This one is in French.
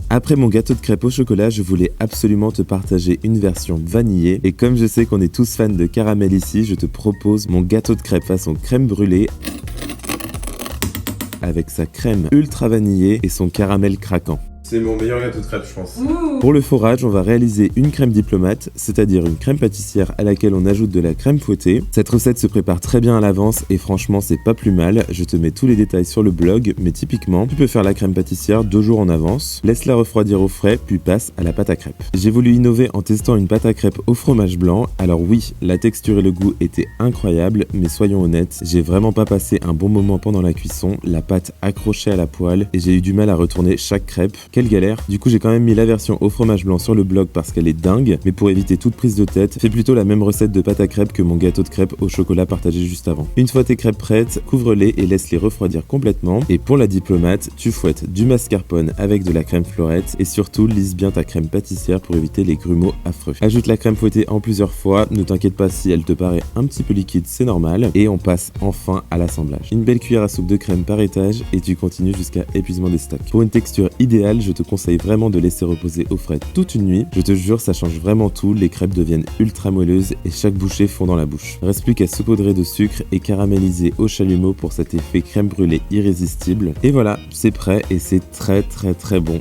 Après mon gâteau de crêpes au chocolat, je voulais absolument te partager une version vanillée. Et comme je sais qu'on est tous fans de caramel ici, je te propose mon gâteau de crêpes façon crème brûlée avec sa crème ultra vanillée et son caramel craquant. C'est mon meilleur gâteau de crêpes, je pense. Pour le forage, on va réaliser une crème diplomate, c'est-à-dire une crème pâtissière à laquelle on ajoute de la crème fouettée. Cette recette se prépare très bien à l'avance et franchement c'est pas plus mal. Je te mets tous les détails sur le blog, mais typiquement, tu peux faire la crème pâtissière 2 jours en avance, laisse-la refroidir au frais, puis passe à la pâte à crêpes. J'ai voulu innover en testant une pâte à crêpes au fromage blanc. Alors oui, la texture et le goût étaient incroyables, mais soyons honnêtes, j'ai vraiment pas passé un bon moment pendant la cuisson, la pâte accrochée à la poêle et j'ai eu du mal à retourner chaque crêpe. Quelle galère. Du coup j'ai quand même mis la version au fromage blanc sur le blog parce qu'elle est dingue, mais pour éviter toute prise de tête, fais plutôt la même recette de pâte à crêpes que mon gâteau de crêpes au chocolat partagé juste avant. Une fois tes crêpes prêtes, couvre-les et laisse-les refroidir complètement. Et pour la diplomate, tu fouettes du mascarpone avec de la crème fleurette et surtout lisse bien ta crème pâtissière pour éviter les grumeaux affreux. Ajoute la crème fouettée en plusieurs fois, ne t'inquiète pas si elle te paraît un petit peu liquide, c'est normal. Et on passe enfin à l'assemblage. Une belle cuillère à soupe de crème par étage et tu continues jusqu'à épuisement des stocks. Pour une texture idéale, je te conseille vraiment de laisser reposer au frais toute une nuit. Je te jure, ça change vraiment tout, les crêpes deviennent ultra moelleuses et chaque bouchée fond dans la bouche. Reste plus qu'à saupoudrer de sucre et caraméliser au chalumeau pour cet effet crème brûlée irrésistible. Et voilà, c'est prêt et c'est très très bon.